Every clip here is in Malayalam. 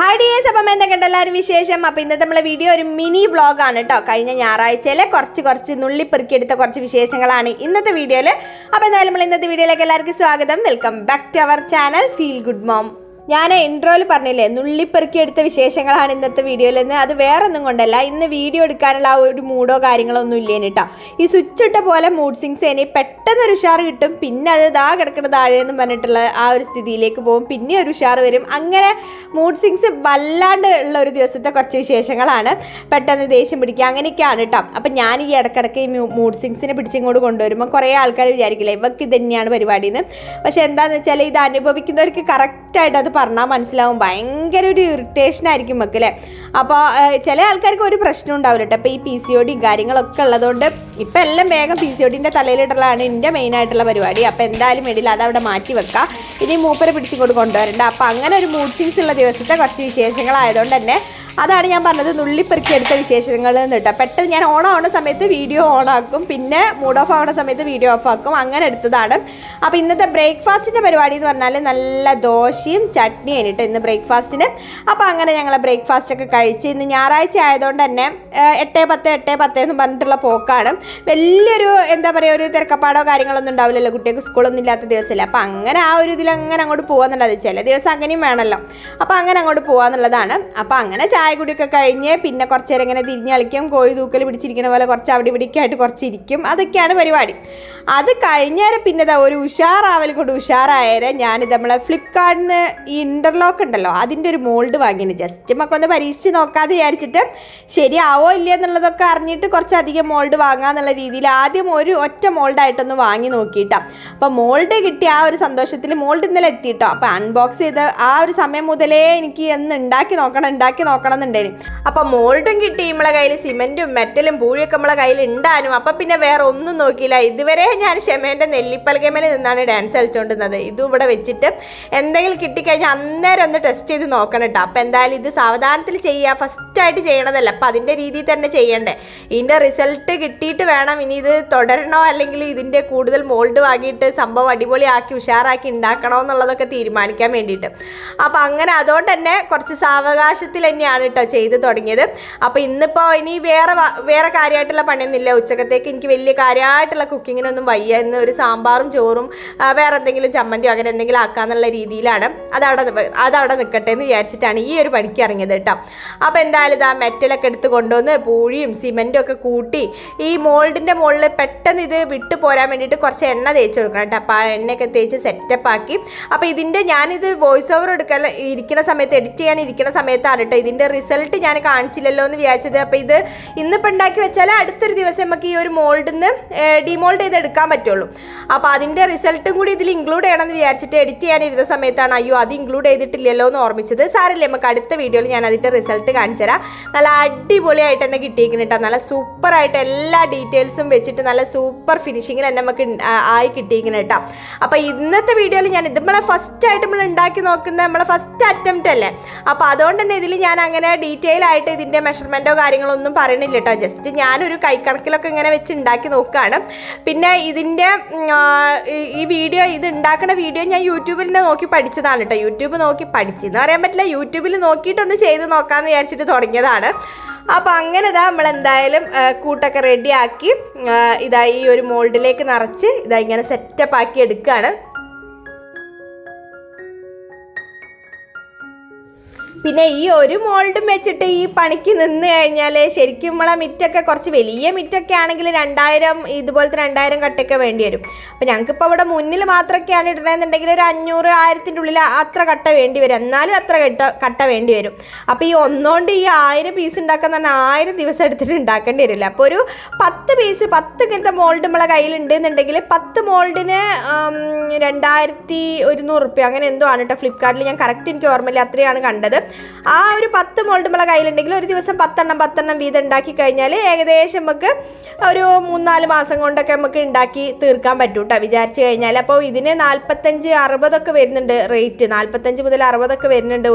ഹായ് ഡിയേഴ്സ്, അപ്പം എന്തൊക്കെയുണ്ട് എല്ലാവരും വിശേഷം? അപ്പോൾ ഇന്നത്തെ നമ്മളെ വീഡിയോ ഒരു മിനി വ്ളോഗാണ് കേട്ടോ. കഴിഞ്ഞ ഞായറാഴ്ചയിലെ കുറച്ച് നുള്ളിപ്പെറുക്കിയെടുത്ത കുറച്ച് വിശേഷങ്ങളാണ് ഇന്നത്തെ വീഡിയോയിൽ. അപ്പോൾ എന്തായാലും നമ്മൾ ഇന്നത്തെ വീഡിയോയിലേക്ക് എല്ലാവർക്കും സ്വാഗതം. Welcome back to our channel feel good mom. ഞാൻ ഇൻട്രോയിൽ പറഞ്ഞില്ലേ, നുള്ളിപ്പെറുക്കിയെടുത്ത വിശേഷങ്ങളാണ് ഇന്നത്തെ വീഡിയോയിൽ നിന്ന്. അത് വേറെ ഒന്നും കൊണ്ടല്ല, ഇന്ന് വീഡിയോ എടുക്കാനുള്ള ആ ഒരു മൂഡോ കാര്യങ്ങളോ ഒന്നും ഇല്ലേന് കേട്ടോ. ഈ സ്വിച്ച് ഇട്ട പോലെ മൂഡ് സിങ്സ് ഇനി പെട്ടെന്ന് ഒരു ഉഷാർ കിട്ടും, പിന്നെ അത് കിടക്കുന്ന താഴെയെന്നും പറഞ്ഞിട്ടുള്ള ആ ഒരു സ്ഥിതിയിലേക്ക് പോകും, പിന്നെ ഒരു ഉഷാർ വരും. അങ്ങനെ മൂഡ് സിങ്സ് വല്ലാണ്ട് ഉള്ള ഒരു ദിവസത്തെ കുറച്ച് വിശേഷങ്ങളാണ്. പെട്ടെന്ന് ദേഷ്യം പിടിക്കുക, അങ്ങനെയൊക്കെയാണ് കേട്ടോ. അപ്പം ഞാൻ ഈ ഇടക്കിടക്ക് ഈ മൂഡ് സിങ്സിനെ പിടിച്ചിങ്ങോട്ട് കൊണ്ടുവരുമ്പോൾ കുറേ ആൾക്കാർ വിചാരിക്കില്ല ഇവർക്ക് ഇത് തന്നെയാണ് പരിപാടിയെന്ന്. പക്ഷെ എന്താണെന്ന് വെച്ചാൽ ഇത് അനുഭവിക്കുന്നവർക്ക് കറക്റ്റായിട്ട് അത് പറഞ്ഞാൽ മനസ്സിലാവും. ഭയങ്കര ഒരു ഇറിറ്റേഷൻ ആയിരിക്കും നമുക്ക് അല്ലേ. അപ്പോൾ ചില ആൾക്കാർക്ക് ഒരു പ്രശ്നം ഉണ്ടാവില്ല കേട്ടോ. ഇപ്പോൾ ഈ PCOD കാര്യങ്ങളൊക്കെ ഉള്ളതുകൊണ്ട് ഇപ്പം എല്ലാം വേഗം PCODൻ്റെ തലയിലിട്ടുള്ളതാണ് എൻ്റെ മെയിനായിട്ടുള്ള പരിപാടി. അപ്പോൾ എന്തായാലും വേണ്ടിയില്ല, അതവിടെ മാറ്റി വെക്കാം. ഇനി മൂപ്പരെ പിടിച്ചിങ്ങോട്ട് കൊണ്ടുവരണ്ട. അപ്പോൾ അങ്ങനെ ഒരു മൂഡ് സിങ്സ് ഉള്ള ദിവസത്തെ കുറച്ച് വിശേഷങ്ങളായതുകൊണ്ട് തന്നെ അതാണ് ഞാൻ പറഞ്ഞത് നുള്ളിപ്പെറുക്കിയെടുത്ത വിശേഷങ്ങൾ എന്ന് കേട്ടോ. പെട്ടെന്ന് ഞാൻ ഓൺ ആവുന്ന സമയത്ത് വീഡിയോ ഓൺ ആക്കും, പിന്നെ മൂഡ് ഓഫ് ആവുന്ന സമയത്ത് വീഡിയോ ഓഫ് ആക്കും, അങ്ങനെ എടുത്തതാണ്. അപ്പോൾ ഇന്നത്തെ ബ്രേക്ക്ഫാസ്റ്റിൻ്റെ പരിപാടി എന്ന് പറഞ്ഞാൽ നല്ല ദോശയും ചട്നിയും ആയിട്ട് ഇന്ന് ബ്രേക്ക്ഫാസ്റ്റിന്. അപ്പോൾ അങ്ങനെ ഞങ്ങൾ ബ്രേക്ക്ഫാസ്റ്റൊക്കെ കഴിച്ച് ഇന്ന് ഞായറാഴ്ച ആയതുകൊണ്ട് തന്നെ 8:10 എന്ന് പറഞ്ഞിട്ടുള്ള പോക്കാണ്. വലിയൊരു എന്താ പറയുക, ഒരു തിരക്കപ്പാടോ കാര്യങ്ങളൊന്നും ഉണ്ടാവില്ലല്ലോ, കുട്ടികൾക്ക് സ്കൂളൊന്നും ഇല്ലാത്ത ദിവസമല്ല. അപ്പോൾ അങ്ങനെ ആ ഒരു ഇതിൽ അങ്ങനെ അങ്ങോട്ട് പോകാന്നുള്ളത്, ചില ദിവസം അങ്ങനെയും വേണമല്ലോ. അപ്പോൾ അങ്ങനെ അങ്ങോട്ട് പോകാന്നുള്ളതാണ്. അപ്പോൾ അങ്ങനെ ചായ കുടിയൊക്കെ കഴിഞ്ഞ് പിന്നെ കുറച്ച് നേരം ഇങ്ങനെ തിരിഞ്ഞ് കളിക്കും, കോഴി തൂക്കൽ പിടിച്ചിരിക്കുന്ന പോലെ കുറച്ച് അവിടെ ഇവിടേക്കായിട്ട് കുറച്ച് ഇരിക്കും, അതൊക്കെയാണ് പരിപാടി. അത് കഴിഞ്ഞേരം പിന്നെ ഒരു ഉഷാറാവൽ കൊണ്ട് ഉഷാറായേരം ഞാനിത് നമ്മളെ ഫ്ലിപ്കാർട്ടിൽ നിന്ന് ഈ ഇൻ്റർലോക്ക് ഉണ്ടല്ലോ അതിൻ്റെ ഒരു മോൾഡ് വാങ്ങിയത്. ജസ്റ്റ് നമുക്കൊന്ന് പരീക്ഷിച്ച് നോക്കാതെ വിചാരിച്ചിട്ട് ശരിയാവോ ഇല്ല എന്നുള്ളതൊക്കെ അറിഞ്ഞിട്ട് കുറച്ചധികം മോൾഡ് വാങ്ങാന്നുള്ള രീതിയിൽ ആദ്യം ഒരു ഒറ്റ മോൾഡായിട്ടൊന്ന് വാങ്ങി നോക്കിയിട്ടാണ്. അപ്പോൾ മോൾഡ് കിട്ടിയ ആ ഒരു സന്തോഷത്തിൽ മോൾഡ് ഇന്നലെ എത്തിയിട്ടോ. അപ്പോൾ അൺബോക്സ് ചെയ്ത് ആ ഒരു സമയം മുതലേ എനിക്ക് എന്ന് ഉണ്ടാക്കി നോക്കണം എന്നുണ്ടായിരുന്നു. അപ്പോൾ മോൾഡും കിട്ടി, നമ്മളെ കയ്യിൽ സിമെൻറ്റും മെറ്റലും പൂഴിയൊക്കെ നമ്മളെ കയ്യിൽ ഉണ്ടാനും. അപ്പം പിന്നെ വേറെ ഒന്നും നോക്കിയില്ല. ഇതുവരെ ഞാൻ ക്ഷമേൻ്റെ നെല്ലിപ്പലകമേൽ നിന്നാണ് ഡാൻസ് കളിച്ചുകൊണ്ടിരുന്നത്. ഇതും ഇവിടെ വെച്ചിട്ട് എന്തെങ്കിലും കിട്ടിക്കഴിഞ്ഞാൽ അന്നേരം ഒന്ന് ടെസ്റ്റ് ചെയ്ത് നോക്കണം കേട്ടോ. അപ്പോൾ എന്തായാലും ഇത് സാവധാനത്തിൽ ചെയ്യുക, ഫസ്റ്റായിട്ട് ചെയ്യണതല്ല. അപ്പോൾ അതിൻ്റെ രീതിയിൽ തന്നെ ചെയ്യണ്ടേ. ഇതിൻ്റെ റിസൾട്ട് കിട്ടിയിട്ട് വേണം ഇനി ഇത് തുടരണോ അല്ലെങ്കിൽ ഇതിൻ്റെ കൂടുതൽ മോൾഡ് വാങ്ങിയിട്ട് സംഭവം അടിപൊളിയാക്കി ഉഷാറാക്കി ഉണ്ടാക്കണോ എന്നുള്ളതൊക്കെ തീരുമാനിക്കാൻ വേണ്ടിയിട്ട്. അപ്പോൾ അങ്ങനെ അതുകൊണ്ട് തന്നെ കുറച്ച് സാവകാശത്തിൽ തന്നെയാണ് കേട്ടോ ചെയ്ത് തുടങ്ങിയത്. അപ്പോൾ ഇന്നിപ്പോൾ ഇനി വേറെ കാര്യമായിട്ടുള്ള പണിയൊന്നുമില്ല. ഉച്ചക്കത്തേക്ക് എനിക്ക് വലിയ കാര്യമായിട്ടുള്ള കുക്കിങ്ങിനൊന്നും വയ്യ. ഇന്ന് ഒരു സാമ്പാറും ചോറും വേറെ എന്തെങ്കിലും ചമ്മന്തിയോ അങ്ങനെ എന്തെങ്കിലും ആക്കാന്നുള്ള രീതിയിലാണ്. അതവിടെ നിൽക്കട്ടെ എന്ന് വിചാരിച്ചിട്ടാണ് ഈ ഒരു പണിക്ക് ഇറങ്ങിയത് കേട്ടോ. അപ്പോൾ എന്തായാലും ഇതാ മെറ്റലൊക്കെ എടുത്ത് കൊണ്ടുവന്ന് പൂഴിയും സിമെൻറ്റും ഒക്കെ കൂട്ടി ഈ മോൾഡിൻ്റെ മുകളിൽ പെട്ടെന്ന് ഇത് വിട്ടു പോരാൻ വേണ്ടിയിട്ട് കുറച്ച് എണ്ണ തേച്ച് കൊടുക്കണം കേട്ടോ. അപ്പോൾ ആ എണ്ണയൊക്കെ തേച്ച് സെറ്റപ്പ് ആക്കി. അപ്പോൾ ഞാനിത് വോയിസ് ഓവർ എടുക്കാൻ ഇരിക്കുന്ന സമയത്ത്, എഡിറ്റ് ചെയ്യാൻ ഇരിക്കുന്ന സമയത്താണ് കേട്ടോ ഇതിൻ്റെ റിസൾട്ട് ഞാൻ കാണിച്ചില്ലല്ലോ എന്ന് വിചാരിച്ചത്. അപ്പോൾ ഇത് ഇന്നിപ്പോൾ ഉണ്ടാക്കി വെച്ചാൽ അടുത്തൊരു ദിവസം നമുക്ക് ഈ ഒരു മോൾഡിൽ നിന്ന് ഡിമോൾഡ് ചെയ്ത് എടുക്കാൻ പറ്റുള്ളൂ. അപ്പോൾ അതിൻ്റെ റിസൾട്ടും കൂടി ഇതിൽ ഇൻക്ലൂഡ് ചെയ്യണമെന്ന് വിചാരിച്ചിട്ട് എഡിറ്റ് ചെയ്യാനിരുന്ന സമയത്താണ് അയ്യോ അത് ഇൻക്ലൂഡ് ചെയ്തിട്ടില്ലല്ലോ എന്ന് ഓർമ്മിച്ചത്. സാരമില്ല, നമുക്ക് അടുത്ത വീഡിയോയിൽ ഞാൻ അതിൻ്റെ റിസൾട്ട് കാണിച്ചു തരാം. നല്ല അടിപൊളിയായിട്ട് തന്നെ കിട്ടിയിരിക്കുന്നു കേട്ടോ. നല്ല സൂപ്പറായിട്ട് എല്ലാ ഡീറ്റെയിൽസും വെച്ചിട്ട് നല്ല സൂപ്പർ ഫിനിഷിങ്ങിൽ തന്നെ നമുക്ക് ആയി കിട്ടിയിരിക്കുന്നു കേട്ടോ. അപ്പോൾ ഇന്നത്തെ വീഡിയോയിൽ ഞാൻ ഇത് നമ്മളെ ഫസ്റ്റായിട്ട് നമ്മൾ ഉണ്ടാക്കി നോക്കുന്ന നമ്മളെ ഫസ്റ്റ് അറ്റംപ്റ്റ് അല്ലേ. അപ്പോൾ അതുകൊണ്ട് തന്നെ ഇതിൽ ഞാൻ അങ്ങനെ ഡീറ്റെയിൽ ആയിട്ട് ഇതിൻ്റെ മെഷർമെൻറ്റോ കാര്യങ്ങളോ ഒന്നും പറയണില്ല കേട്ടോ. ജസ്റ്റ് ഞാനൊരു കൈക്കണക്കിലൊക്കെ ഇങ്ങനെ വെച്ച് ഉണ്ടാക്കി നോക്കുകയാണ്. പിന്നെ ഇതിൻ്റെ ഈ വീഡിയോ, ഇത് ഉണ്ടാക്കുന്ന വീഡിയോ ഞാൻ യൂട്യൂബിൽ നോക്കി പഠിച്ചതാണ് കേട്ടോ. യൂട്യൂബ് നോക്കി പഠിച്ചെന്ന് പറയാൻ പറ്റില്ല, യൂട്യൂബിൽ നോക്കിയിട്ടൊന്ന് ചെയ്ത് നോക്കാമെന്ന് വിചാരിച്ചിട്ട് തുടങ്ങിയതാണ്. അപ്പോൾ അങ്ങനെ നമ്മളെന്തായാലും കൂട്ടൊക്കെ റെഡിയാക്കി ഈ ഒരു മോൾഡിലേക്ക് നിറച്ച് ഇങ്ങനെ സെറ്റപ്പ് ആക്കി എടുക്കുകയാണ്. പിന്നെ ഈ ഒരു മോൾഡും വെച്ചിട്ട് ഈ പണിക്ക് നിന്ന് കഴിഞ്ഞാൽ ശരിക്കും നമ്മളെ മിറ്റൊക്കെ കുറച്ച് വലിയ മിറ്റൊക്കെ ആണെങ്കിൽ 2000 ഇതുപോലത്തെ 2000 കട്ടയൊക്കെ വേണ്ടി വരും. അപ്പോൾ ഞങ്ങൾക്കിപ്പോൾ ഇവിടെ മുന്നിൽ മാത്രമൊക്കെയാണ് ഇടണമെന്നുണ്ടെങ്കിൽ ഒരു 500-1000 ഉള്ളിൽ അത്ര കട്ട വേണ്ടി വരും. എന്നാലും അത്ര കട്ട വേണ്ടി വരും. അപ്പോൾ ഈ ഒന്നുകൊണ്ട് ഈ 1000 പീസ് ഉണ്ടാക്കാൻ തന്നെ 1000 ദിവസം എടുത്തിട്ട് ഉണ്ടാക്കേണ്ടി വരില്ല. അപ്പോൾ ഒരു 10 പീസ് 10 ഇങ്ങനത്തെ മോൾഡ് നമ്മളെ കയ്യിലുണ്ടെന്നുണ്ടെങ്കിൽ 10 മോൾഡിന് 2100 റുപ്യ അങ്ങനെ എന്തോ ആണ് കേട്ടോ. ഫ്ലിപ്കാർട്ടിൽ ഞാൻ കറക്റ്റ് എനിക്ക് ഓർമ്മയില്ല, അത്രയാണ് കണ്ടത്. ആ ഒരു 10 മോൾഡ് നമ്മളെ കയ്യിലുണ്ടെങ്കിൽ ഒരു ദിവസം 10 വീതം ഉണ്ടാക്കി കഴിഞ്ഞാൽ ഏകദേശം നമുക്ക് ഒരു 3-4 മാസം കൊണ്ടൊക്കെ നമുക്ക് ഉണ്ടാക്കി തീർക്കാൻ പറ്റും കേട്ടോ വിചാരിച്ചു കഴിഞ്ഞാൽ. അപ്പോൾ ഇതിന് 45-60 ഒക്കെ വരുന്നുണ്ട് റേറ്റ്. 45 മുതൽ 60 ഒക്കെ വരുന്നുണ്ട്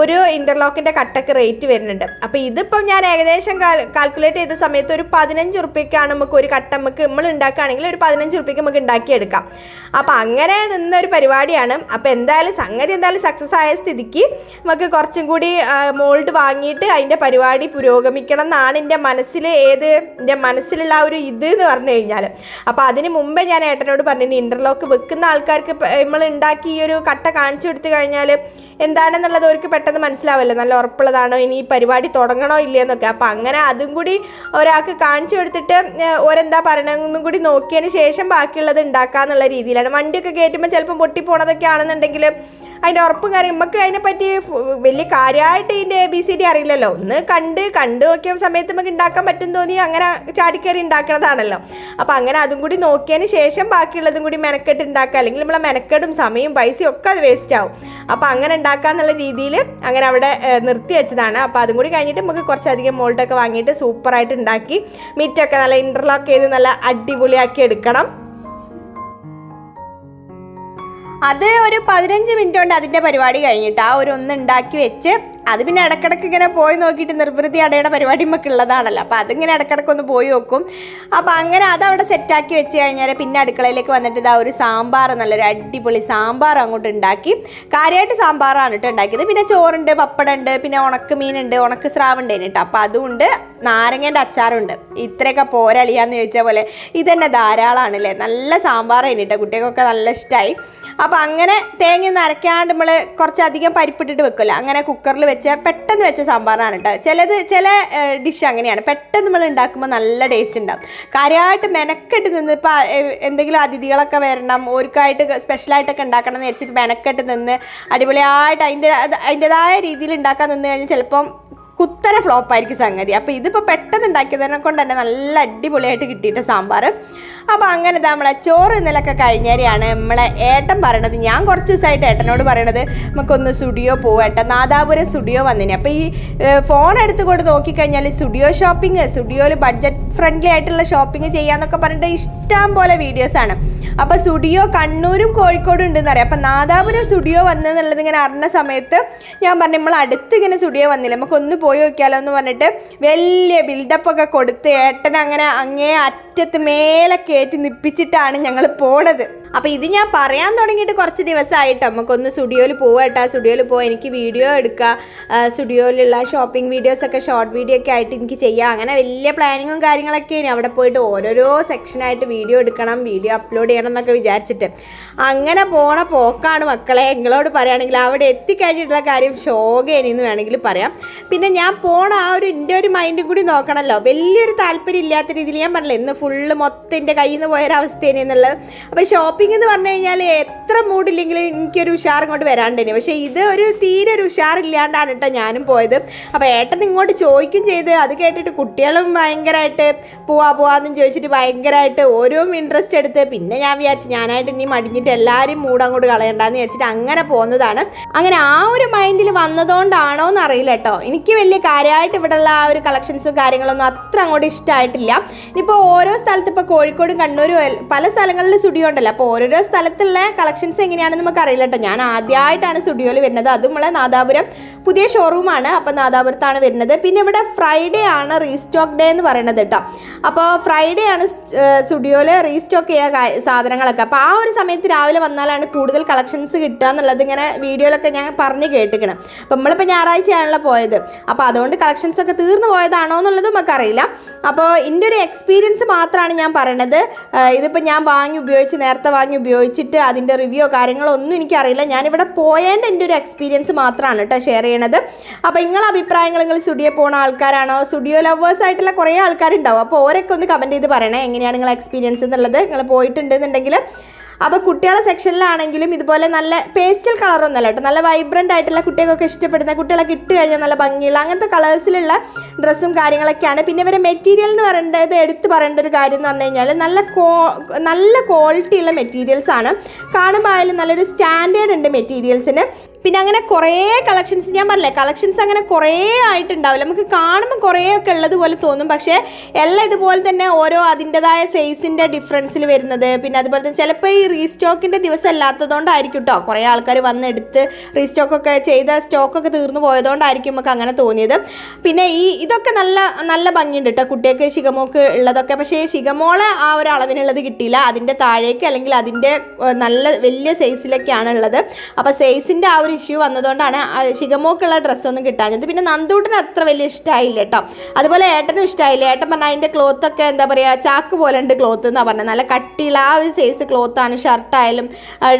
ഒരു ഇൻ്റർലോക്കിൻ്റെ കട്ടക്ക് റേറ്റ് വരുന്നുണ്ട്. അപ്പോൾ ഇതിപ്പം ഞാൻ ഏകദേശം കാൽക്കുലേറ്റ് ചെയ്ത സമയത്ത് ഒരു 15 റുപ്യക്കാണ് നമുക്ക് ഒരു കട്ട നമ്മൾ ഉണ്ടാക്കുകയാണെങ്കിൽ ഒരു 15 റുപ്യക്ക് നമുക്ക് ഉണ്ടാക്കിയെടുക്കാം. അപ്പോൾ അങ്ങനെ നിന്നൊരു പരിപാടിയാണ്. അപ്പോൾ സംഗതി എന്തായാലും സക്സസ് ആയ സ്ഥിതിക്ക് നമുക്ക് കുറച്ചും കൂടി മോൾഡ് വാങ്ങിയിട്ട് അതിൻ്റെ പരിപാടി പുരോഗമിക്കണം എന്നാണ് എൻ്റെ മനസ്സിലുള്ള ആ ഒരു ഇത് എന്ന് പറഞ്ഞു കഴിഞ്ഞാൽ. അപ്പോൾ അതിന് മുമ്പേ ഞാൻ ഏട്ടനോട് പറഞ്ഞു, ഇൻ്റർലോക്ക് വെക്കുന്ന ആൾക്കാർക്ക് നമ്മൾ ഉണ്ടാക്കി ഈ ഒരു കട്ട കാണിച്ചു കൊടുത്തു കഴിഞ്ഞാൽ എന്താണെന്നുള്ളത് അവർക്ക് പെട്ടെന്ന് മനസ്സിലാവില്ല, നല്ല ഉറപ്പുള്ളതാണോ, ഇനി ഈ പരിപാടി തുടങ്ങണോ ഇല്ലയെന്നൊക്കെ. അപ്പോൾ അങ്ങനെ അതും കൂടി ഒരാൾക്ക് കാണിച്ചു കൊടുത്തിട്ട് ഓരെന്താ പറയണമെന്നും കൂടി നോക്കിയതിന് ശേഷം ബാക്കിയുള്ളത് ഉണ്ടാക്കാന്നുള്ള രീതിയിലാണ്. വണ്ടിയൊക്കെ കയറ്റുമ്പോൾ ചിലപ്പം പൊട്ടിപ്പോണതൊക്കെ ആണെന്നുണ്ടെങ്കിൽ അതിൻ്റെ ഉറപ്പും കാര്യം നമുക്ക് അതിനെപ്പറ്റി വലിയ കാര്യമായിട്ട് ഇതിൻ്റെ ABCD അറിയില്ലല്ലോ. ഒന്ന് കണ്ട് നോക്കിയ സമയത്ത് നമുക്ക് ഉണ്ടാക്കാൻ പറ്റും തോന്നി അങ്ങനെ ചാടിക്കയറി ഉണ്ടാക്കണതാണല്ലോ. അപ്പോൾ അങ്ങനെ അതും കൂടി നോക്കിയതിന് ശേഷം ബാക്കിയുള്ളതും കൂടി മെനക്കെട്ട് ഉണ്ടാക്കുക, അല്ലെങ്കിൽ നമ്മളെ മെനക്കെടും സമയം പൈസയും ഒക്കെ അത് വേസ്റ്റ് ആവും. അപ്പോൾ അങ്ങനെ ഉണ്ടാക്കാന്നുള്ള രീതിയിൽ അങ്ങനെ അവിടെ നിർത്തി വെച്ചതാണ്. അപ്പോൾ അതും കൂടി കഴിഞ്ഞിട്ട് നമുക്ക് കുറച്ചധികം മോൾഡൊക്കെ വാങ്ങിയിട്ട് സൂപ്പറായിട്ട് ഉണ്ടാക്കി മിറ്റൊക്കെ നല്ല ഇൻ്റർലോക്ക് ചെയ്ത് നല്ല അടിപൊളിയാക്കി എടുക്കണം. അത് ഒരു 15 മിനിറ്റ് കൊണ്ട് അതിൻ്റെ പരിപാടി കഴിഞ്ഞിട്ട് ആ ഒരു ഒന്ന് ഉണ്ടാക്കി വെച്ച് അത് പിന്നെ ഇടക്കിടക്ക് ഇങ്ങനെ പോയി നോക്കിയിട്ട് നിർവൃത്തി അടയുടെ പരിപാടി നമുക്ക് ഉള്ളതാണല്ലോ. അപ്പോൾ അതിങ്ങനെ ഇടക്കിടക്കൊന്ന് പോയി നോക്കും. അപ്പോൾ അങ്ങനെ അതവിടെ സെറ്റാക്കി വെച്ച് കഴിഞ്ഞാൽ പിന്നെ അടുക്കളയിലേക്ക് വന്നിട്ട് ഇതാ ഒരു സാമ്പാർ, നല്ലൊരു അടിപൊളി സാമ്പാർ അങ്ങോട്ട് ഉണ്ടാക്കി. കാര്യമായിട്ട് സാമ്പാറാണ് കേട്ടോ ഉണ്ടാക്കിയത്. പിന്നെ ചോറുണ്ട്, പപ്പടമുണ്ട്, പിന്നെ ഉണക്ക് മീനുണ്ട്, ഉണക്ക് സ്രാവുണ്ട് കേട്ടോ. അപ്പോൾ അതുകൊണ്ട് നാരങ്ങേൻ്റെ അച്ചാറുണ്ട്. ഇത്രയൊക്കെ പോരളിയാന്ന് ചോദിച്ച പോലെ ഇതന്നെ ധാരാളമാണല്ലേ. നല്ല സാമ്പാറാണ് കേട്ടോ, കുട്ടികൾക്കൊക്കെ നല്ല ഇഷ്ടമായി. അപ്പോൾ അങ്ങനെ തേങ്ങയൊന്നും അരയ്ക്കാണ്ട് നമ്മൾ കുറച്ചധികം പരിപ്പിട്ടിട്ട് വെക്കുമല്ലോ, അങ്ങനെ കുക്കറിൽ പെട്ടെന്ന് വെച്ച സാമ്പാറാണ് കേട്ടോ. ചില ഡിഷ് അങ്ങനെയാണ്, പെട്ടെന്ന് നമ്മൾ ഉണ്ടാക്കുമ്പോൾ നല്ല ടേസ്റ്റ് ഉണ്ടാവും. കാര്യമായിട്ട് മെനക്കെട്ട് നിന്ന് ഇപ്പോൾ എന്തെങ്കിലും അതിഥികളൊക്കെ വരണം, ഓർക്കായിട്ട് സ്പെഷ്യലായിട്ടൊക്കെ ഉണ്ടാക്കണം എന്ന് വെച്ചിട്ട് മെനക്കെട്ട് നിന്ന് അടിപൊളിയായിട്ട് അതിൻ്റെതായ രീതിയിൽ ഉണ്ടാക്കാൻ നിന്ന് കഴിഞ്ഞാൽ ചിലപ്പം കുത്തര ഫ്ലോപ്പായിരിക്കും സംഗതി. അപ്പോൾ ഇതിപ്പോൾ പെട്ടെന്ന് ഉണ്ടാക്കിയതിനെ കൊണ്ട് തന്നെ നല്ല അടിപൊളിയായിട്ട് കിട്ടിയിട്ട് സാമ്പാർ. അപ്പോൾ അങ്ങനെ നമ്മളെ ചോറ് ഇന്നലൊക്കെ കഴിഞ്ഞേരെയാണ് നമ്മളെ ഏട്ടൻ പറയണത്. ഞാൻ കുറച്ച് ദിവസമായിട്ട് ഏട്ടനോട് പറയണത് നമുക്കൊന്ന് സ്റ്റുഡിയോ പോകട്ടെ, നാദാപുരം സ്റ്റുഡിയോ വന്നിന്. അപ്പോൾ ഈ ഫോൺ എടുത്തുകൊണ്ട് നോക്കിക്കഴിഞ്ഞാൽ സ്റ്റുഡിയോയിൽ ബഡ്ജറ്റ് ഫ്രണ്ട്ലി ആയിട്ടുള്ള ഷോപ്പിംഗ് ചെയ്യാമെന്നൊക്കെ പറഞ്ഞിട്ട് ഇഷ്ടം പോലെ വീഡിയോസാണ്. അപ്പോൾ സ്റ്റുഡിയോ കണ്ണൂരും കോഴിക്കോടും ഉണ്ടെന്ന് അറിയാം. അപ്പോൾ നാദാപുരം സ്റ്റുഡിയോ വന്നെന്നുള്ളത് ഇങ്ങനെ അറിഞ്ഞ സമയത്ത് ഞാൻ പറഞ്ഞു, നമ്മൾ അടുത്ത് ഇങ്ങനെ സ്റ്റുഡിയോ വന്നില്ല, നമുക്കൊന്ന് പോയി നോക്കിയാലോ എന്ന് പറഞ്ഞിട്ട് വലിയ ബിൽഡപ്പൊക്കെ കൊടുത്ത് ഏട്ടൻ അങ്ങനെ അങ്ങേ അറ്റത്ത് മേലെ കയറ്റി നിപ്പിച്ചിട്ടാണ് ഞങ്ങൾ പോണത്. അപ്പോൾ ഇത് ഞാൻ പറയാൻ തുടങ്ങിയിട്ട് കുറച്ച് ദിവസമായിട്ട് നമുക്കൊന്ന് സ്റ്റുഡിയോയിൽ പോകട്ടോ, സ്റ്റുഡിയോയിൽ പോകാൻ എനിക്ക് വീഡിയോ എടുക്കുക, സ്റ്റുഡിയോയിലുള്ള ഷോപ്പിംഗ് വീഡിയോസൊക്കെ ഷോർട്ട് വീഡിയോ ഒക്കെ ആയിട്ട് എനിക്ക് ചെയ്യാം. അങ്ങനെ വലിയ പ്ലാനിങ്ങും കാര്യങ്ങളൊക്കെ ഇനി അവിടെ പോയിട്ട് ഓരോരോ സെക്ഷനായിട്ട് വീഡിയോ എടുക്കണം, വീഡിയോ അപ്ലോഡ് ചെയ്യണം എന്നൊക്കെ വിചാരിച്ചിട്ട് അങ്ങനെ പോണ പോക്കാണ് മക്കളെ. നിങ്ങളോട് പറയുകയാണെങ്കിൽ അവിടെ എത്തിക്കഴിഞ്ഞിട്ടുള്ള കാര്യം ഷോകേനിന്ന് വേണമെങ്കിൽ പറയാം. പിന്നെ ഞാൻ പോണ ആ ഒരു എൻ്റെ ഒരു മൈൻഡും കൂടി നോക്കണമല്ലോ. വലിയൊരു താല്പര്യം ഇല്ലാത്ത രീതിയിൽ ഞാൻ പറഞ്ഞില്ല, ഇന്ന് ഫുള്ള് മൊത്തം എൻ്റെ കയ്യിൽ നിന്ന് പോയൊരവസ്ഥയാണ് എന്നുള്ളത്. അപ്പോൾ ഷോപ്പിംഗ് എന്ന് പറഞ്ഞു കഴിഞ്ഞാൽ എത്ര മൂഡില്ലെങ്കിലും എനിക്കൊരു ഉഷാർ ഇങ്ങോട്ട് വരാണ്ടേനെ. പക്ഷേ ഇത് തീരെ ഒരു ഉഷാറില്ലാണ്ടാണ് കേട്ടോ ഞാനും പോയത്. അപ്പോൾ ഏട്ടൻ ഇങ്ങോട്ട് ചോദിക്കും ചെയ്ത്, അത് കേട്ടിട്ട് കുട്ടികളും ഭയങ്കരമായിട്ട് പോവാന്നും ചോദിച്ചിട്ട് ഭയങ്കരമായിട്ട് ഓരോ ഇൻട്രസ്റ്റ് എടുത്ത്. പിന്നെ ഞാൻ വിചാരിച്ചു ഞാനായിട്ട് ഇനി മടിഞ്ഞിട്ട് എല്ലാവരും മൂഡ് അങ്ങോട്ട് കളയണ്ടെന്ന് വിചാരിച്ചിട്ട് അങ്ങനെ പോകുന്നതാണ്. അങ്ങനെ ആ ഒരു മൈൻഡിൽ വന്നതുകൊണ്ടാണോ എന്ന് അറിയില്ല കേട്ടോ. എനിക്ക് വലിയ കാര്യമായിട്ട് ഇവിടെയുള്ള ആ ഒരു കളക്ഷൻസും കാര്യങ്ങളൊന്നും അത്ര അങ്ങോട്ട് ഇഷ്ടമായിട്ടില്ല. ഇനിയിപ്പോൾ ഓരോ സ്ഥലത്ത് ഇപ്പോൾ കോഴിക്കോടും കണ്ണൂരും പല സ്ഥലങ്ങളിൽ സ്റ്റുഡിയോ ഉണ്ടല്ലോ. അപ്പോൾ ഓരോരോ സ്ഥലത്തുള്ള കളക്ഷൻസ് എങ്ങനെയാണെന്ന് നമുക്ക് അറിയില്ല കേട്ടോ. ഞാൻ ആദ്യമായിട്ടാണ് സ്റ്റുഡിയോയിൽ വരുന്നത്, അതും നമ്മളെ നാദാപുരം പുതിയ ഷോറൂമാണ്. അപ്പോൾ നാദാപുരത്താണ് വരുന്നത്. പിന്നെ ഇവിടെ ഫ്രൈഡേ ആണ് റീസ്റ്റോക്ക് ഡേ എന്ന് പറയുന്നത് കേട്ടോ. അപ്പോൾ ഫ്രൈഡേ ആണ് സ്റ്റുഡിയോയിൽ റീസ്റ്റോക്ക് ചെയ്യുക സാധനങ്ങളൊക്കെ. അപ്പോൾ ആ ഒരു സമയത്ത് രാവിലെ വന്നാലാണ് കൂടുതൽ കളക്ഷൻസ് കിട്ടുക എന്നുള്ളത് ഇങ്ങനെ വീഡിയോയിലൊക്കെ ഞാൻ പറഞ്ഞ് കേട്ടിക്കണം. അപ്പോൾ നമ്മളിപ്പോൾ ഞായറാഴ്ചയാണല്ലോ പോയത്. അപ്പോൾ അതുകൊണ്ട് കളക്ഷൻസ് ഒക്കെ തീർന്നു പോയതാണോ എന്നുള്ളത് നമുക്കറിയില്ല. അപ്പോൾ എൻ്റെ ഒരു എക്സ്പീരിയൻസ് മാത്രമാണ് ഞാൻ പറയണത്. ഇതിപ്പോൾ ഞാൻ നേരത്തെ വാങ്ങി ഉപയോഗിച്ചിട്ട് അതിൻ്റെ റിവ്യൂ കാര്യങ്ങളോ ഒന്നും എനിക്കറിയില്ല. ഞാനിവിടെ പോയതിൻ്റെ എൻ്റെ ഒരു എക്സ്പീരിയൻസ് മാത്രമാണ് കേട്ടോ ഷെയർ ചെയ്യണത്. അപ്പോൾ നിങ്ങളുടെ അഭിപ്രായങ്ങൾ, നിങ്ങൾ സ്റ്റുഡിയോ പോകുന്ന ആൾക്കാരാണോ, സ്റ്റുഡിയോ ലവേഴ്സ് ആയിട്ടുള്ള കുറേ ആൾക്കാരുണ്ടാവും. അപ്പോൾ ഓരൊക്കെ ഒന്ന് കമൻറ്റ് ചെയ്ത് പറയണേ എങ്ങനെയാണ് നിങ്ങളുടെ എക്സ്പീരിയൻസ് എന്നുള്ളത്. നിങ്ങൾ പോയിട്ടുണ്ടെന്നുണ്ടെങ്കിൽ. അപ്പോൾ കുട്ടികളെ സെക്ഷനിലാണെങ്കിലും ഇതുപോലെ നല്ല പേസ്റ്റൽ കളറൊന്നുമല്ല കേട്ടോ, നല്ല വൈബ്രൻ്റ് ആയിട്ടുള്ള കുട്ടികൾക്കൊക്കെ ഇഷ്ടപ്പെടുന്ന, കുട്ടികളൊക്കെ ഇട്ട് കഴിഞ്ഞാൽ നല്ല ഭംഗിയുള്ള അങ്ങനത്തെ കളേഴ്സിലുള്ള ഡ്രസ്സും കാര്യങ്ങളൊക്കെയാണ്. പിന്നെ ഇവരെ മെറ്റീരിയൽ എന്ന് പറയേണ്ടത് എടുത്ത് പറയേണ്ട ഒരു കാര്യം എന്ന് പറഞ്ഞു കഴിഞ്ഞാൽ നല്ല ക്വാളിറ്റി ഉള്ള മെറ്റീരിയൽസാണ്. കാണുമ്പോൾ ആയാലും നല്ലൊരു സ്റ്റാൻഡേർഡ് ഉണ്ട് മെറ്റീരിയൽസിന്. പിന്നെ അങ്ങനെ കുറേ കളക്ഷൻസ്, ഞാൻ പറഞ്ഞില്ലേ കളക്ഷൻസ് അങ്ങനെ കുറേ ആയിട്ടുണ്ടാവില്ല, നമുക്ക് കാണുമ്പോൾ കുറേയൊക്കെ ഉള്ളതുപോലെ തോന്നും. പക്ഷേ എല്ലാം ഇതുപോലെ തന്നെ ഓരോ അതിൻ്റെതായ സൈസിൻ്റെ ഡിഫറൻസിൽ വരുന്നത്. പിന്നെ അതുപോലെ തന്നെ ചിലപ്പോൾ ഈ റീസ്റ്റോക്കിൻ്റെ ദിവസം അല്ലാത്തതുകൊണ്ടായിരിക്കും കേട്ടോ കുറേ ആൾക്കാർ വന്നെടുത്ത് റീസ്റ്റോക്കൊക്കെ ചെയ്ത സ്റ്റോക്കൊക്കെ തീർന്നു പോയതുകൊണ്ടായിരിക്കും നമുക്ക് അങ്ങനെ തോന്നിയത്. പിന്നെ ഇതൊക്കെ നല്ല ഭംഗിയുണ്ട് കേട്ടോ കുട്ടികൾക്ക്, ശിഖമോക്ക് ഉള്ളതൊക്കെ. പക്ഷേ ശിഖമോളെ ആ ഒരു അളവിനുള്ളത് കിട്ടിയില്ല, അതിൻ്റെ താഴേക്ക് അല്ലെങ്കിൽ അതിൻ്റെ നല്ല വലിയ സൈസിലൊക്കെയാണ് ഉള്ളത്. അപ്പോൾ സൈസിൻ്റെ ആ ഒരു ഇഷ്യൂ വന്നതുകൊണ്ടാണ് ശിഖമോക്കുള്ള ഡ്രസ്സൊന്നും കിട്ടാഞ്ഞത്. പിന്നെ നന്ദൂട്ടിന് അത്ര വലിയ ഇഷ്ടമായില്ല കേട്ടോ. അതുപോലെ ഏട്ടനും ഇഷ്ടമായില്ല. ഏട്ടൻ പറഞ്ഞാൽ അതിൻ്റെ ക്ലോത്തൊക്കെ എന്താ പറയുക, ചാക്ക് പോലെ ഉണ്ട് ക്ലോത്ത് എന്നാണ് പറഞ്ഞത്. നല്ല കട്ടിയുള്ള ആ ഒരു സൈസ് ക്ലോത്താണ് ഷർട്ടായാലും.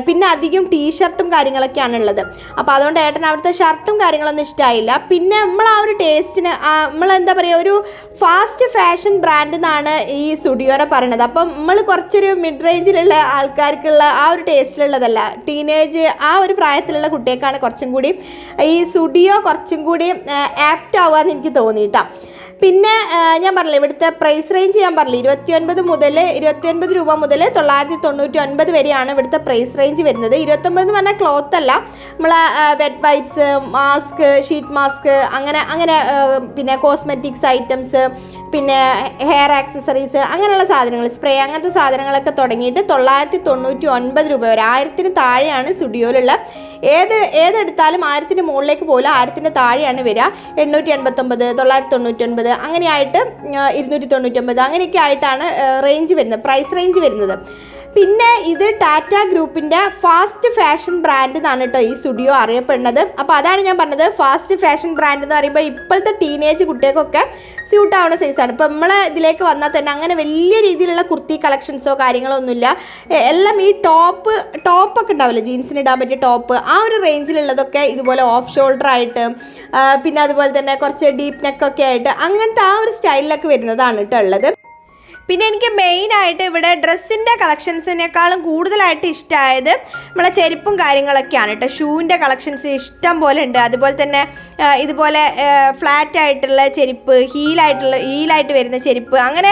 പിന്നെ അധികം ടീഷർട്ടും കാര്യങ്ങളൊക്കെയാണ് ഉള്ളത്. അപ്പോൾ അതുകൊണ്ട് ഏട്ടൻ അവിടുത്തെ ഷർട്ടും കാര്യങ്ങളൊന്നും ഇഷ്ടമായില്ല. പിന്നെ നമ്മൾ ആ ഒരു ടേസ്റ്റിന് നമ്മളെന്താ പറയുക, ഒരു ഫാസ്റ്റ് ഫാഷൻ ബ്രാൻഡ് എന്നാണ് ഈ സുഡിയോനെ പറയുന്നത്. അപ്പം നമ്മൾ കുറച്ചൊരു മിഡ് റേഞ്ചിലുള്ള ആൾക്കാർക്കുള്ള ആ ഒരു ടേസ്റ്റിലുള്ളതല്ല, ടീനേജ് ആ ഒരു പ്രായത്തിലുള്ള കുട്ടികൾക്കാണ് കുറച്ചും കൂടി ഈ സുഡിയോ കുറച്ചും കൂടി ആപ്റ്റ് ആവുകയെന്ന് എനിക്ക് തോന്നിയിട്ടാ. പിന്നെ ഞാൻ പറഞ്ഞില്ല, ഇവിടുത്തെ പ്രൈസ് റേഞ്ച് ഞാൻ പറഞ്ഞില്ല, 29 രൂപ മുതൽ 999 വരെയാണ് ഇവിടുത്തെ പ്രൈസ് റേഞ്ച് വരുന്നത്. 29 എന്ന് പറഞ്ഞാൽ ക്ലോത്ത് അല്ല, നമ്മളെ wet wipes, mask, sheet mask, അങ്ങനെ പിന്നെ കോസ്മെറ്റിക്സ് ഐറ്റംസ്, പിന്നെ ഹെയർ ആക്സസറീസ്, അങ്ങനെയുള്ള സാധനങ്ങൾ, സ്പ്രേ, അങ്ങനത്തെ സാധനങ്ങളൊക്കെ തുടങ്ങിയിട്ട് 999 രൂപ വരെ. 1000-ന് താഴെയാണ് സുഡിയോയിലുള്ള ഏതെടുത്താലും 1000-ന് മുകളിലേക്ക് പോലും 1000-ന് താഴെയാണ് വരിക. 889, 999, അങ്ങനെയായിട്ട് 299, അങ്ങനെയൊക്കെ ആയിട്ടാണ് റേഞ്ച് വരുന്നത്, പ്രൈസ് റേഞ്ച് വരുന്നത്. പിന്നെ ഇത് ടാറ്റ ഗ്രൂപ്പിൻ്റെ ഫാസ്റ്റ് ഫാഷൻ ബ്രാൻഡ് എന്നാണ് കേട്ടോ ഈ സുഡിയോ അറിയപ്പെടുന്നത്. അപ്പോൾ അതാണ് ഞാൻ പറഞ്ഞത്, ഫാസ്റ്റ് ഫാഷൻ ബ്രാൻഡ് എന്ന് പറയുമ്പോൾ ഇപ്പോഴത്തെ ടീനേജ് കുട്ടികൾക്കൊക്കെ സ്യൂട്ട് ആവുന്ന സൈസാണ്. ഇപ്പോൾ നമ്മൾ ഇതിലേക്ക് വന്നാൽ തന്നെ അങ്ങനെ വലിയ രീതിയിലുള്ള കുർത്തി കളക്ഷൻസോ കാര്യങ്ങളോ ഒന്നുമില്ല. എല്ലാം ഈ ടോപ്പൊക്കെ ഉണ്ടാവില്ല, ജീൻസിന് ഇടാൻ പറ്റിയ ടോപ്പ്, ആ ഒരു റേഞ്ചിലുള്ളതൊക്കെ ഇതുപോലെ ഓഫ് ഷോൾഡർ ആയിട്ട്, പിന്നെ അതുപോലെ തന്നെ കുറച്ച് ഡീപ്പ് നെക്കൊക്കെ ആയിട്ട്, അങ്ങനത്തെ ആ ഒരു സ്റ്റൈലിലൊക്കെ വരുന്നതാണ് കേട്ടോ ഉള്ളത്. പിന്നെ എനിക്ക് മെയിനായിട്ട് ഇവിടെ ഡ്രസ്സിൻ്റെ കളക്ഷൻസിനേക്കാളും കൂടുതലായിട്ട് ഇഷ്ടമായത് നമ്മളെ ചെരുപ്പും കാര്യങ്ങളൊക്കെയാണ് കേട്ടോ. ഷൂവിൻ്റെ കളക്ഷൻസ് ഇഷ്ടം പോലെ ഉണ്ട്. അതുപോലെ തന്നെ ഇതുപോലെ ഫ്ലാറ്റ് ആയിട്ടുള്ള ചെരുപ്പ്, ഹീലായിട്ട് വരുന്ന ചെരുപ്പ്, അങ്ങനെ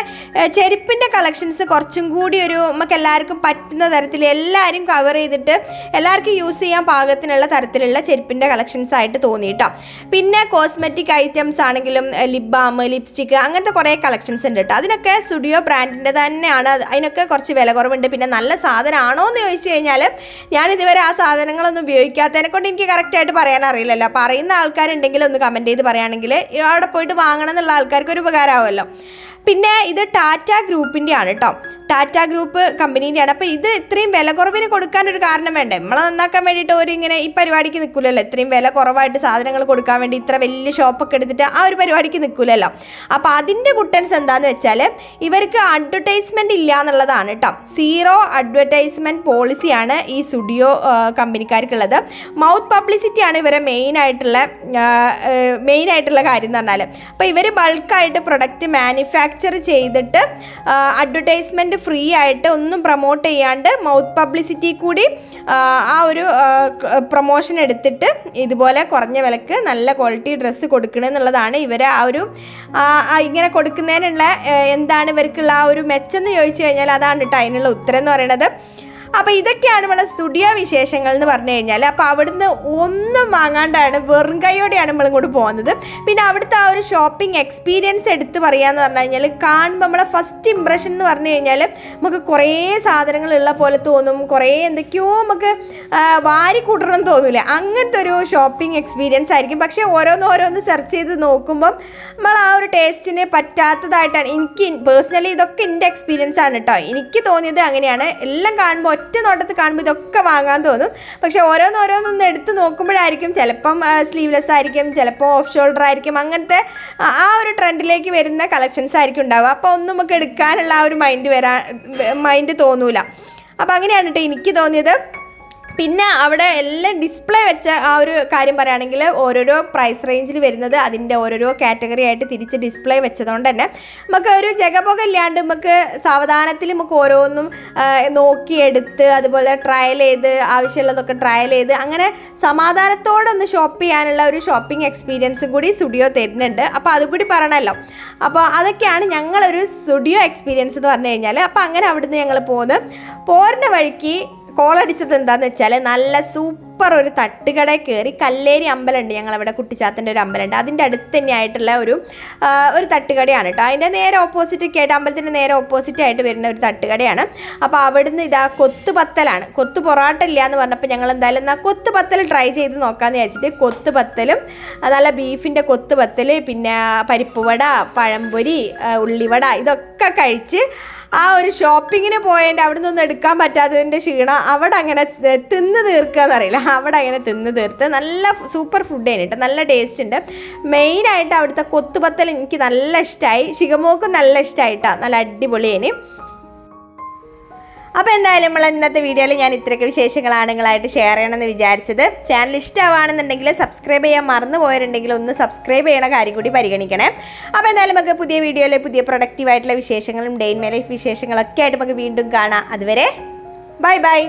ചെരുപ്പിൻ്റെ കളക്ഷൻസ് കുറച്ചും കൂടി ഒരു നമുക്ക് എല്ലാവർക്കും പറ്റുന്ന തരത്തിൽ എല്ലാവരും കവർ ചെയ്തിട്ട് എല്ലാവർക്കും യൂസ് ചെയ്യാൻ പാകത്തിനുള്ള തരത്തിലുള്ള ചെരുപ്പിൻ്റെ കളക്ഷൻസ് ആയിട്ട് തോന്നി കേട്ടോ. പിന്നെ കോസ്മെറ്റിക് ഐറ്റംസ് ആണെങ്കിലും ലിപ് ബാം, ലിപ്സ്റ്റിക്ക്, അങ്ങനത്തെ കുറേ കളക്ഷൻസ് ഉണ്ട് കേട്ടോ. അതിനൊക്കെ സുഡിയോ ബ്രാൻഡിൻ്റെ തന്നെയാണ്. അതിനൊക്കെ കുറച്ച് വില കുറവുണ്ട്. പിന്നെ നല്ല സാധനമാണോ എന്ന് ചോദിച്ചു കഴിഞ്ഞാൽ ഞാനിതുവരെ ആ സാധനങ്ങളൊന്നും ഉപയോഗിക്കാത്തതിനെ കൊണ്ട് എനിക്ക് കറക്റ്റായിട്ട് പറയാൻ അറിയില്ലല്ലോ. പറയുന്ന ആൾക്കാരുണ്ടെങ്കിൽ ഒന്ന് കമൻറ്റ് ചെയ്ത് പറയുകയാണെങ്കിൽ അവിടെ പോയിട്ട് വാങ്ങണം എന്നുള്ള ആൾക്കാർക്ക് ഒരു ഉപകാരമാവുമല്ലോ. പിന്നെ ഇത് ടാറ്റ ഗ്രൂപ്പിൻ്റെ ആണ് കേട്ടോ, ടാറ്റ ഗ്രൂപ്പ് കമ്പനീൻ്റെയാണ്. അപ്പോൾ ഇത് ഇത്രയും വില കുറവിന് കൊടുക്കാനൊരു കാരണം വേണ്ടേ, നമ്മളെ നന്നാക്കാൻ വേണ്ടിയിട്ട് ഇങ്ങനെ ഈ പരിപാടിക്ക് നിൽക്കില്ലല്ലോ. ഇത്രയും വില കുറവായിട്ട് സാധനങ്ങൾ കൊടുക്കാൻ വേണ്ടി ഇത്ര വലിയ ഷോപ്പൊക്കെ എടുത്തിട്ട് ആ ഒരു പരിപാടിക്ക് നിൽക്കില്ലല്ലോ. അപ്പോൾ അതിൻ്റെ കുട്ടൻസ് എന്താണെന്ന് വെച്ചാൽ ഇവർക്ക് അഡ്വർടൈസ്മെൻറ്റ് ഇല്ല എന്നുള്ളതാണ് കേട്ടോ. 0 അഡ്വർടൈസ്മെൻറ്റ് പോളിസിയാണ് ഈ സുഡിയോ കമ്പനിക്കാർക്കുള്ളത്. മൗത്ത് പബ്ലിസിറ്റിയാണ് ഇവരെ മെയിനായിട്ടുള്ള കാര്യം എന്ന് പറഞ്ഞാൽ. അപ്പോൾ ഇവർ ബൾക്കായിട്ട് പ്രൊഡക്റ്റ് മാനുഫാക്ചർ ചെയ്തിട്ട് അഡ്വർടൈസ്മെൻറ്റ് ഫ്രീ ആയിട്ട് ഒന്നും പ്രൊമോട്ട് ചെയ്യാണ്ട് മൗത്ത് പബ്ലിസിറ്റി കൂടി ആ ഒരു പ്രൊമോഷൻ എടുത്തിട്ട് ഇതുപോലെ കുറഞ്ഞ വിലക്ക് നല്ല ക്വാളിറ്റി ഡ്രസ്സ് കൊടുക്കണമെന്നുള്ളതാണ് ഇവരെ ആ ഒരു ഇങ്ങനെ കൊടുക്കുന്നതിനുള്ള എന്താണ് ഇവർക്കുള്ള ആ ഒരു മെച്ചെന്ന് ചോദിച്ചു കഴിഞ്ഞാൽ അതാണ് കേട്ടോ അതിനുള്ള ഉത്തരം എന്ന് പറയുന്നത്. അപ്പോൾ ഇതൊക്കെയാണ് നമ്മളെ സുഡിയോ വിശേഷങ്ങൾ എന്ന് പറഞ്ഞു കഴിഞ്ഞാൽ. അപ്പോൾ അവിടുന്ന് ഒന്നും വാങ്ങാണ്ടാണ്, വെറും കൈയോടെയാണ് നമ്മളിങ്ങോട്ട് പോകുന്നത്. പിന്നെ അവിടുത്തെ ആ ഒരു ഷോപ്പിംഗ് എക്സ്പീരിയൻസ് എടുത്ത് പറയാമെന്ന് പറഞ്ഞു കഴിഞ്ഞാൽ, കാണുമ്പോൾ നമ്മളെ ഫസ്റ്റ് ഇംപ്രഷൻ എന്ന് പറഞ്ഞു കഴിഞ്ഞാൽ നമുക്ക് കുറേ സാധനങ്ങളുള്ള പോലെ തോന്നും, കുറേ എന്തൊക്കെയോ നമുക്ക് വാരി കൂട്ടണം തോന്നില്ല, അങ്ങനത്തെ ഒരു ഷോപ്പിംഗ് എക്സ്പീരിയൻസ് ആയിരിക്കും. പക്ഷേ ഓരോന്ന് സെർച്ച് ചെയ്ത് നോക്കുമ്പം നമ്മൾ ആ ഒരു ടേസ്റ്റിന് പറ്റാത്തതായിട്ടാണ് എനിക്ക് പേഴ്സണലി, ഇതൊക്കെ എൻ്റെ എക്സ്പീരിയൻസ് ആണ് കേട്ടോ, എനിക്ക് തോന്നിയത് അങ്ങനെയാണ്. എല്ലാം കാണുമ്പോൾ ഒറ്റ നോട്ടത്തിൽ കാണുമ്പോൾ ഇതൊക്കെ വാങ്ങാൻ തോന്നും. പക്ഷെ ഓരോന്നൊന്ന് എടുത്ത് നോക്കുമ്പോഴായിരിക്കും ചിലപ്പം സ്ലീവ്ലെസ് ആയിരിക്കും, ചിലപ്പോൾ ഓഫ് ഷോൾഡർ ആയിരിക്കും, അങ്ങനത്തെ ആ ഒരു ട്രെൻഡിലേക്ക് വരുന്ന കളക്ഷൻസ് ആയിരിക്കും ഉണ്ടാവുക. അപ്പോൾ ഒന്നും നമുക്ക് എടുക്കാനുള്ള ആ ഒരു മൈൻഡ് തോന്നൂല. അപ്പോൾ അങ്ങനെയാണ് കേട്ടോ എനിക്ക് തോന്നിയത്. പിന്നെ അവിടെ എല്ലാം ഡിസ്പ്ലേ വെച്ച ആ ഒരു കാര്യം പറയുകയാണെങ്കിൽ ഓരോരോ പ്രൈസ് റേഞ്ചിൽ വരുന്നത് അതിൻ്റെ ഓരോരോ കാറ്റഗറി ആയിട്ട് തിരിച്ച് ഡിസ്പ്ലേ വെച്ചതുകൊണ്ട് തന്നെ നമുക്ക് ഒരു ജഗപൊക ഇല്ലാണ്ട് നമുക്ക് സാവധാനത്തിൽ നമുക്ക് ഓരോന്നും നോക്കിയെടുത്ത് അതുപോലെ ട്രയൽ ചെയ്ത് ആവശ്യമുള്ളതൊക്കെ ട്രയൽ ചെയ്ത് അങ്ങനെ സമാധാനത്തോടെ ഒന്ന് ഷോപ്പ് ചെയ്യാനുള്ള ഒരു ഷോപ്പിംഗ് എക്സ്പീരിയൻസും കൂടി സുഡിയോ തരുന്നുണ്ട്. അപ്പോൾ അതുകൂടി പറയണമല്ലോ. അപ്പോൾ അതൊക്കെയാണ് ഞങ്ങളൊരു സുഡിയോ എക്സ്പീരിയൻസ് എന്ന് പറഞ്ഞു കഴിഞ്ഞാൽ. അപ്പോൾ അങ്ങനെ അവിടുന്ന് ഞങ്ങൾ പോരുന്ന വഴിക്ക് കോളടിച്ചത് എന്താണെന്ന് വെച്ചാൽ നല്ല സൂപ്പർ ഒരു തട്ടുകടയിൽ കയറി. കല്ലേരി അമ്പലമുണ്ട്, ഞങ്ങളവിടെ കുട്ടിച്ചാത്തൻ്റെ ഒരു അമ്പലമുണ്ട്, അതിൻ്റെ അടുത്ത് തന്നെയായിട്ടുള്ള ഒരു തട്ടുകടയാണ് കേട്ടോ. അതിൻ്റെ നേരെ ഓപ്പോസിറ്റൊക്കെ ആയിട്ട്, അമ്പലത്തിൻ്റെ നേരെ ഓപ്പോസിറ്റ് ആയിട്ട് വരുന്ന ഒരു തട്ടുകടയാണ്. അപ്പോൾ അവിടുന്ന് ഇതാ കൊത്തുപത്തലാണ്, കൊത്തു പൊറോട്ട ഇല്ല എന്ന് പറഞ്ഞപ്പോൾ ഞങ്ങൾ എന്തായാലും എന്നാൽ കൊത്തുപത്തൽ ട്രൈ ചെയ്ത് നോക്കാമെന്ന് വിചാരിച്ചിട്ട് കൊത്തുപത്തലും നല്ല ബീഫിൻ്റെ കൊത്തുപത്തൽ, പിന്നെ പരിപ്പ് വട, പഴംപൊരി, ഉള്ളിവട, ഇതൊക്കെ കഴിച്ച് ആ ഒരു ഷോപ്പിങ്ങിന് പോയതിൻ്റെ അവിടെ നിന്നൊന്നും എടുക്കാൻ പറ്റാത്തതിൻ്റെ ക്ഷീണം അവിടെ അങ്ങനെ തിന്ന് തീർക്കുക എന്നറിയില്ല, അവിടെ അങ്ങനെ തിന്ന് തീർത്ത് നല്ല സൂപ്പർ ഫുഡ് കഴിഞ്ഞിട്ട് നല്ല ടേസ്റ്റ് ഉണ്ട്. മെയിനായിട്ട് അവിടുത്തെ കൊത്തുപത്തൽ എനിക്ക് നല്ല ഇഷ്ടമായി, ശിഖമോക്കും നല്ല ഇഷ്ടമായിട്ടാണ്, നല്ല അടിപൊളിയേന്. അപ്പോൾ എന്തായാലും നമ്മൾ ഇന്നത്തെ വീഡിയോയിൽ ഞാൻ ഇത്രയൊക്കെ വിശേഷങ്ങളാണ് നിങ്ങളായിട്ട് ഷെയർ ചെയ്യണമെന്ന് വിചാരിച്ചത്. ചാനൽ ഇഷ്ടമാണെന്നുണ്ടെങ്കിൽ സബ്സ്ക്രൈബ് ചെയ്യാൻ മറന്നു പോയിട്ടുണ്ടെങ്കിൽ ഒന്ന് സബ്സ്ക്രൈബ് ചെയ്യണ കാര്യം കൂടി പരിഗണിക്കണേ. അപ്പോൾ എന്തായാലും നമുക്ക് പുതിയ വീഡിയോയിൽ പുതിയ പ്രൊഡക്റ്റീവായിട്ടുള്ള വിശേഷങ്ങളും ഡേ ഇൻ മൈ ലൈഫ് വിശേഷങ്ങളൊക്കെ ആയിട്ട് നമുക്ക് വീണ്ടും കാണാം. അതുവരെ ബൈ ബൈ.